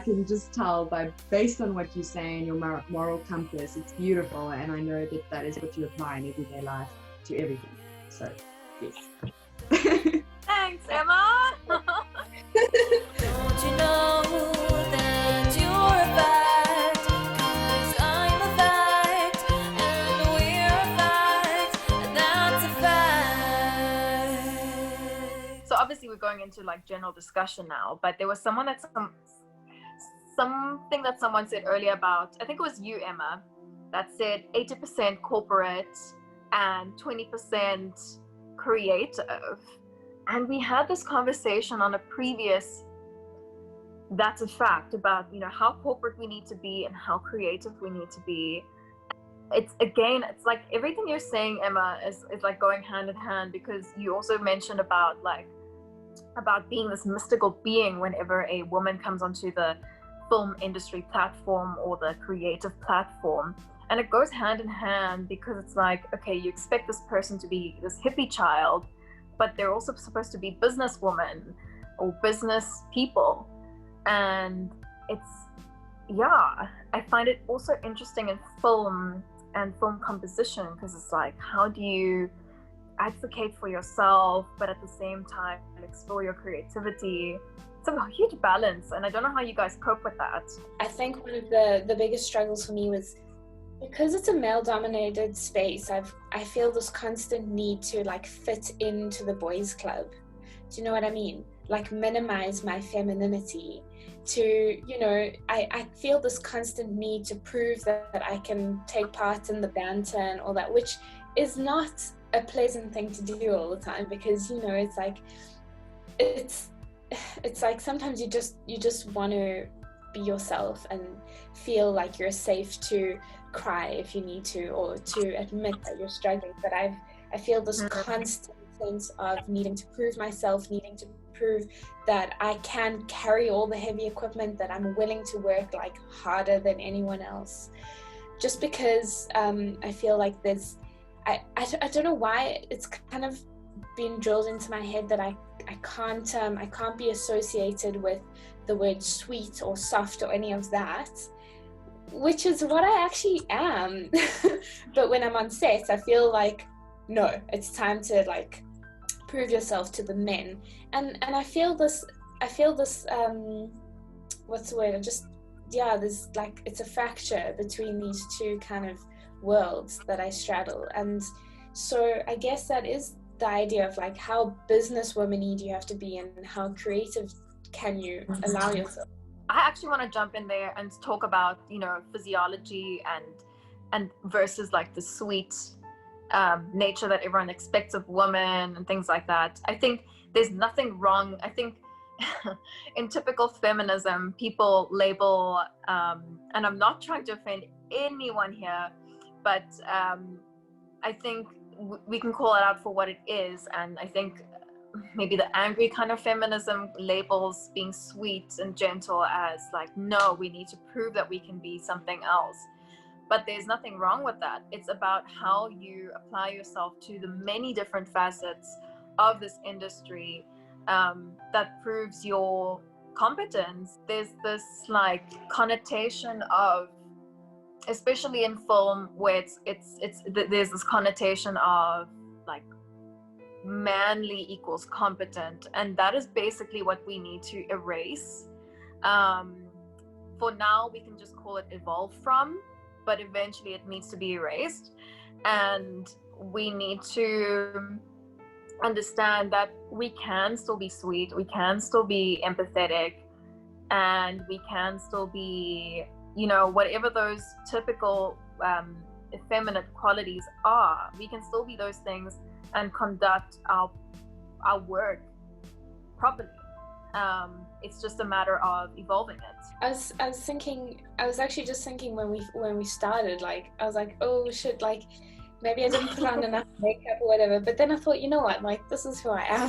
can just tell based on what you say and your moral compass, it's beautiful, and I know that that is what you apply in everyday life to everything. So, yes. Thanks, Emma. Don't you know that you're a fact? 'Cause I'm a fact, and we're a fact, and that's a fact. So obviously we're going into like general discussion now, but there was something that someone said earlier about, I think it was you, Emma, that said 80% corporate and 20% creative. And we had this conversation on a previous That's a Fact about, you know, how corporate we need to be and how creative we need to be. It's like everything you're saying, Emma, is like going hand in hand, because you also mentioned about being this mystical being whenever a woman comes onto the film industry platform or the creative platform. And it goes hand in hand, because it's like, okay, you expect this person to be this hippie child, but they're also supposed to be businesswomen or business people. And I find it also interesting in film and film composition, because it's like, how do you advocate for yourself, but at the same time explore your creativity? It's a huge balance, and I don't know how you guys cope with that. I think one of the biggest struggles for me was, because it's a male-dominated space, I feel this constant need to like fit into the boys' club. Do you know what I mean? Like minimize my femininity. To, you know, I feel this constant need to prove that I can take part in the banter and all that, which is not a pleasant thing to do all the time, because, you know, it's like sometimes you just want to be yourself and feel like you're safe to cry if you need to, or to admit that you're struggling. But I feel this constant sense of needing to prove myself, needing to prove that I can carry all the heavy equipment, that I'm willing to work like harder than anyone else, just because I feel like I don't know why it's kind of been drilled into my head that I can't be associated with the word sweet or soft or any of that, which is what I actually am. But when I'm on set, I feel like, no, it's time to like prove yourself to the men, and I feel this what's the word, there's like, it's a fracture between these two kind of worlds that I straddle. And so I guess that is the idea of like, how businesswoman-y do you have to be, and how creative can you allow yourself. I actually want to jump in there and talk about, you know, physiology and versus like the sweet nature that everyone expects of women and things like that. I think there's nothing wrong. I think in typical feminism, people label, and I'm not trying to offend anyone here, but I think we can call it out for what it is. And I think maybe the angry kind of feminism labels being sweet and gentle as like, no, we need to prove that we can be something else. But there's nothing wrong with that. It's about how you apply yourself to the many different facets of this industry that proves your competence. There's this like connotation of, especially in film, where there's this connotation of like manly equals competent, and that is basically what we need to erase. For now, we can just call it evolve from, but eventually it needs to be erased, and we need to understand that we can still be sweet, we can still be empathetic, and we can still be, you know, whatever those typical effeminate qualities are, we can still be those things and conduct our work properly. It's just a matter of evolving it. I was actually just thinking when we started, like, I was like, oh shit, like maybe I didn't put on enough makeup or whatever, but then I thought, you know what, like, this is who I am.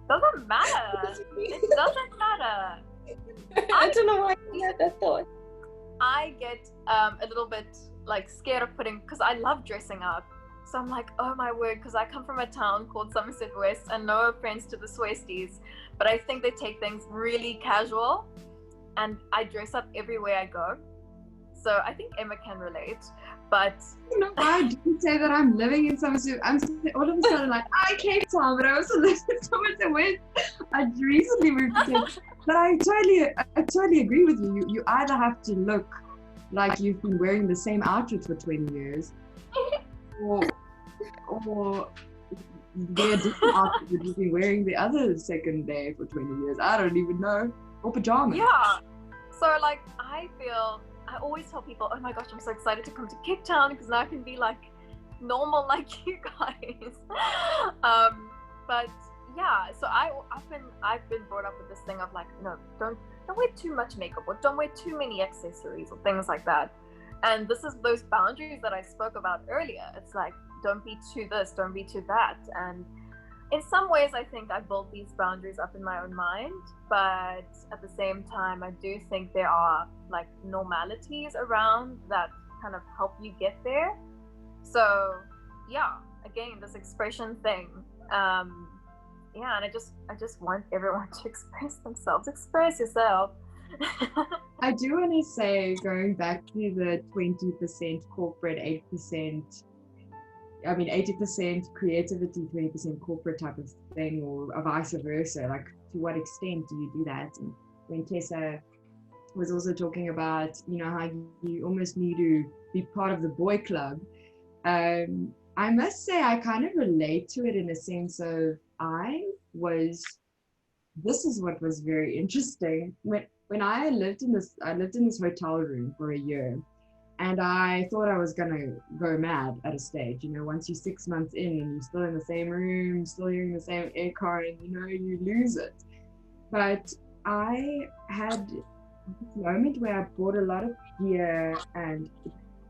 Doesn't matter. It doesn't matter. I don't know why I had that thought. I get a little bit like scared of because I love dressing up. So I'm like, oh my word, because I come from a town called Somerset West, and no offense to the Swesties, but I think they take things really casual. and I dress up everywhere I go. So I think Emma can relate. But I do say that I'm living in Somerset. I'm all of a sudden like, Cape Town, but I also live in Somerset West. I recently moved to Cape Town. But I totally agree with you. You either have to look like you've been wearing the same outfit for 20 years, or wear a different outfit that you've been wearing the other second day for 20 years. I don't even know. Or pajamas. Yeah. So like, I always tell people, oh my gosh, I'm so excited to come to Cape Town because now I can be like normal like you guys. But yeah, so I've been brought up with this thing of like, no, don't wear too much makeup, or don't wear too many accessories or things like that. And this is those boundaries that I spoke about earlier. It's like, don't be too this, don't be too that. And in some ways, I think I built these boundaries up in my own mind, but at the same time, I do think there are like normalities around that kind of help you get there. So yeah, again, this expression thing. Yeah, and I just want everyone to express themselves. Express yourself. I do want to say, going back to the 20% corporate, 80% creativity, 20% corporate type of thing, or vice versa. Like, to what extent do you do that? And when Tessa was also talking about, how you almost need to be part of the boy club, I must say I kind of relate to it in a sense of this is what was very interesting. When I lived in this hotel room for a year, and I thought I was gonna go mad at a stage. Once you're 6 months in and you're still in the same room, still hearing the same aircon, you lose it. But I had this moment where I bought a lot of gear, and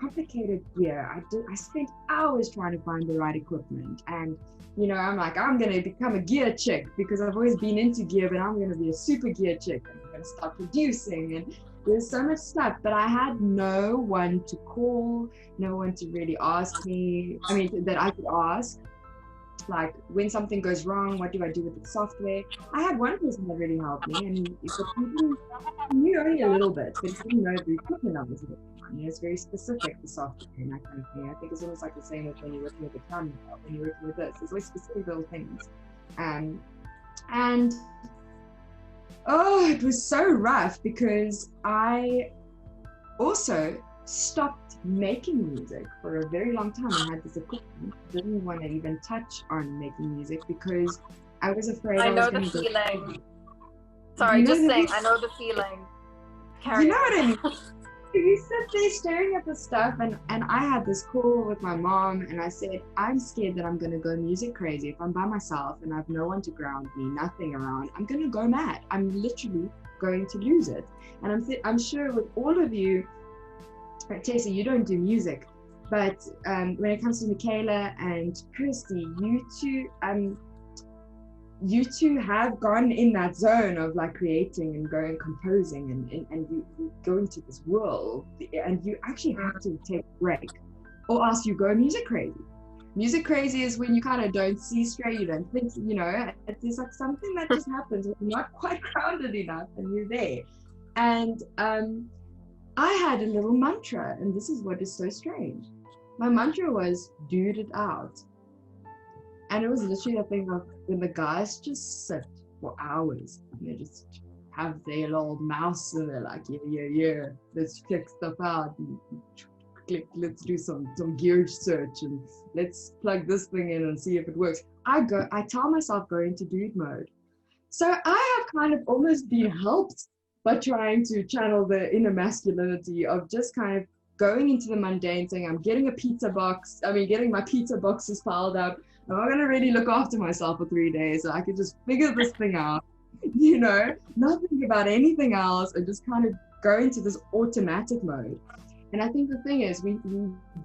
complicated gear. I spent hours trying to find the right equipment, and I'm like, I'm gonna become a gear chick because I've always been into gear, but I'm gonna be a super gear chick. I'm gonna start producing, and there's so much stuff, but I had no one to call, no one to really ask me. That I could ask, like, when something goes wrong, what do I do with the software? I had one person that really helped me, and he knew only a little bit, but he didn't know the equipment I was working on. It's very specific, the software and that kind of thing. I think it's almost like the same as when you're working with the camera, when you're working with this. There's always specific little things. And it was so rough because I also stopped making music for a very long time. I had this equipment, didn't want to even touch on making music because I was afraid I know the feeling. Sorry, just saying, I know the feeling. You know what I mean? You sit there staring at the stuff, and I had this call with my mom, and I said, I'm scared that I'm going to go music crazy. If I'm by myself and I have no one to ground me, nothing around, I'm going to go mad. I'm literally going to lose it. And I'm sure with all of you, Tessa, you don't do music, but when it comes to Mikhaila and Kirsty, you two have gone in that zone of like creating and going composing, and you go into this world, and you actually have to take a break, or else you go music crazy. Music crazy is when you kind of don't see straight, you don't think, it's like something that just happens when you're not quite grounded enough and you're there. And I had a little mantra, and this is what is so strange. My mantra was, dude it out. And it was literally a thing of when the guys just sit for hours and they just have their little mouse and they're like, yeah, let's check stuff out. And click, let's do some gear search and let's plug this thing in and see if it works. I tell myself go into dude mode. So I have kind of almost been helped by trying to channel the inner masculinity of just kind of going into the mundane, saying I'm getting getting my pizza boxes piled up. I'm not going to really look after myself for 3 days, so I could just figure this thing out, not think about anything else, and just kind of go into this automatic mode. And I think the thing is, we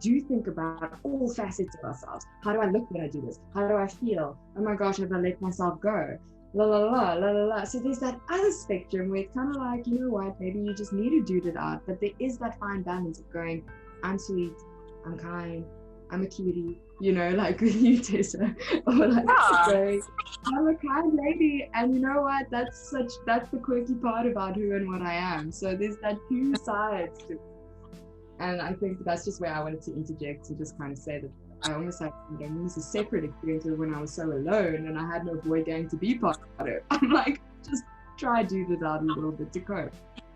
do think about all facets of ourselves. How do I look when I do this? How do I feel? Oh my gosh, have I let myself go? La la la la la la. So there's that other spectrum where it's kind of like, you know what, maybe you just need to dude it out, but there is that fine balance of going, I'm sweet, I'm kind, I'm a cutie, you know, like with you, Tessa, or like going, I'm a kind lady, and you know what? That's the quirky part about who and what I am. So there's that two sides to it. And I think that's just where I wanted to interject to just kind of say that I almost had almost a separate experience of when I was so alone and I had no boy gang to be part of it. I'm like, just try do this out a little bit to cope.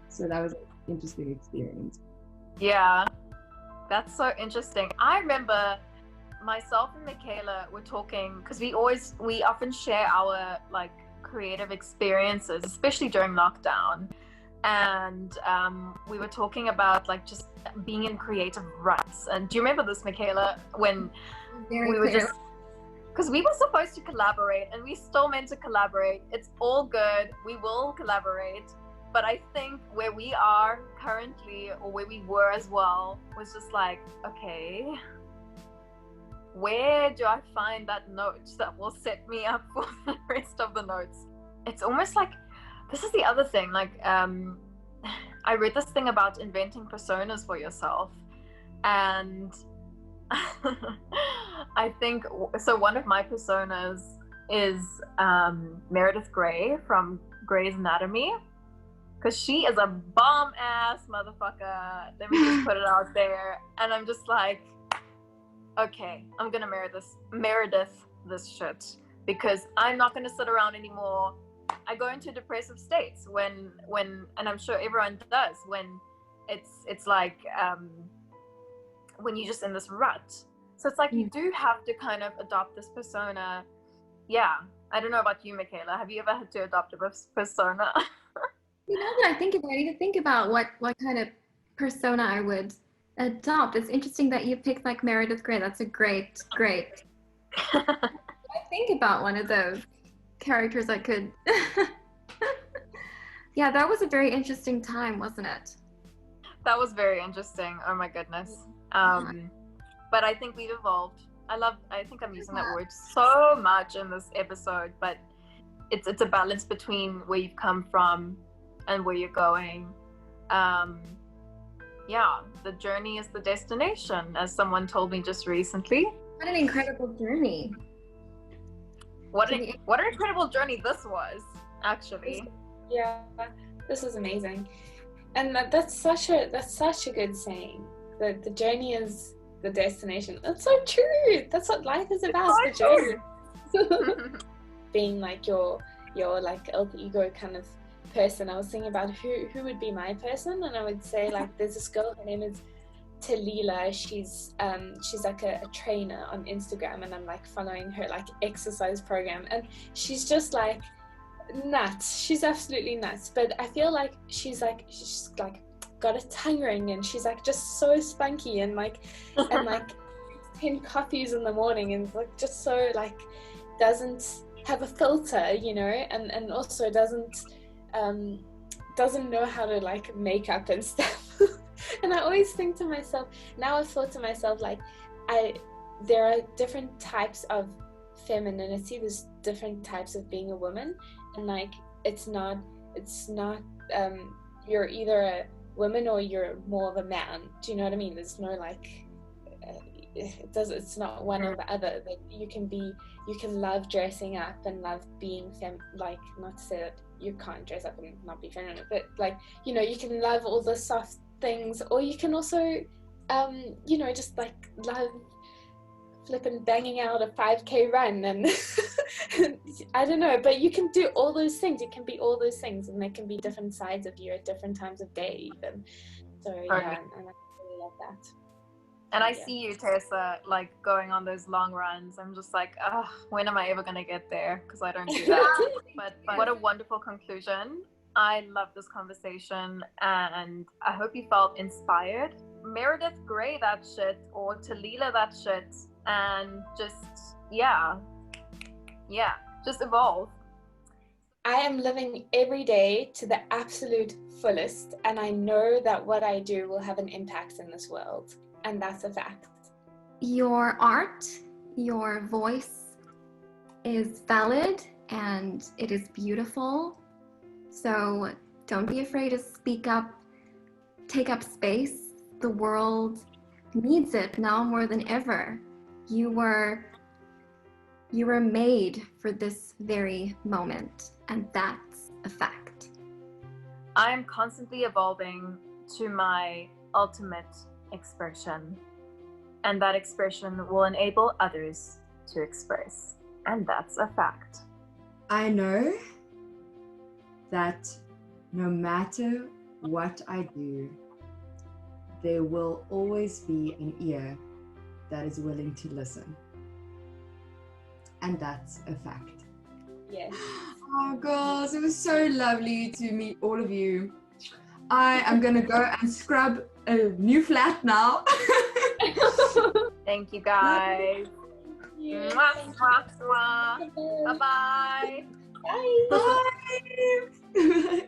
So that was an interesting experience. Yeah, that's so interesting. I remember myself and Mikhaila were talking because we often share our like creative experiences, especially during lockdown. And we were talking about like just being in creative ruts. And do you remember this, Mikhaila, when we were just, because we were supposed to collaborate and we still meant to collaborate. It's all good, we will collaborate, but I think where we are currently, or where we were as well, was just like, okay, where do I find that note that will set me up for the rest of the notes? It's almost like, this is the other thing, like I read this thing about inventing personas for yourself, and I think, so one of my personas is Meredith Grey from Grey's Anatomy, because she is a bomb ass motherfucker, let me just put it out there. And I'm just like, okay, I'm gonna Meredith this shit, because I'm not gonna sit around anymore. I go into depressive states when and I'm sure everyone does, when it's like when you're just in this rut. So it's like you do have to kind of adopt this persona. Yeah, I don't know about you, Mikhaila. Have you ever had to adopt a persona? You know, that I think about, I need to think about what kind of persona I would adopt. It's interesting that you picked like Meredith Grey. That's a great. I think about one of those characters I could. Yeah, that was a very interesting time, wasn't it? That was very interesting. Oh my goodness. But I think we've evolved. I think I'm using that word so much in this episode, but it's a balance between where you've come from and where you're going. Yeah, the journey is the destination, as someone told me just recently. What an incredible journey. What an incredible journey this was, actually. Yeah, this is amazing. And that's such a good saying, that the journey is the destination. That's so true. That's what life is about, the journey. Being like your like alter ego kind of person. I was thinking about who would be my person, and I would say, like, there's this girl, her name is Talila. She's like a trainer on Instagram, and I'm like following her like exercise program, and she's just like nuts. She's absolutely nuts, but I feel like she's got a tongue ring, and she's like just so spunky, and like 10 coffees in the morning, and like just so like doesn't have a filter, you know, and also doesn't know how to like make up and stuff. And I always think to myself, now I've thought to myself, like, there are different types of femininity, there's different types of being a woman, and like it's not you're either a woman or you're more of a man. Do you know what I mean? There's no like it's not one or the other. That you can love dressing up and love being like, not to say that you can't dress up and not be feminine, but like, you know, you can love all the soft things, or you can also you know, just like love flipping banging out a 5k run, and I don't know, but you can do all those things. You can be all those things, and there can be different sides of you at different times of day even. So yeah, and I really love that. And I see you, Tessa, like going on those long runs. I'm just like, oh, when am I ever gonna get there? Because I don't do that. But what a wonderful conclusion. I love this conversation, and I hope you felt inspired. Meredith Grey that shit, or Talila that shit, and just just evolve. I am living every day to the absolute fullest, and I know that what I do will have an impact in this world, and that's a fact. Your art, your voice is valid, and it is beautiful. So don't be afraid to speak up, take up space. The world needs it now more than ever. you were made for this very moment, and that's a fact. I am constantly evolving to my ultimate expression, and that expression will enable others to express, and that's a fact. I know that no matter what I do, there will always be an ear that is willing to listen. And that's a fact. Yes. Oh, girls, it was so lovely to meet all of you. I am going to go and scrub a new flat now. Thank you, guys. Yeah. Mwah, mwah, mwah. Bye-bye. Bye. Bye.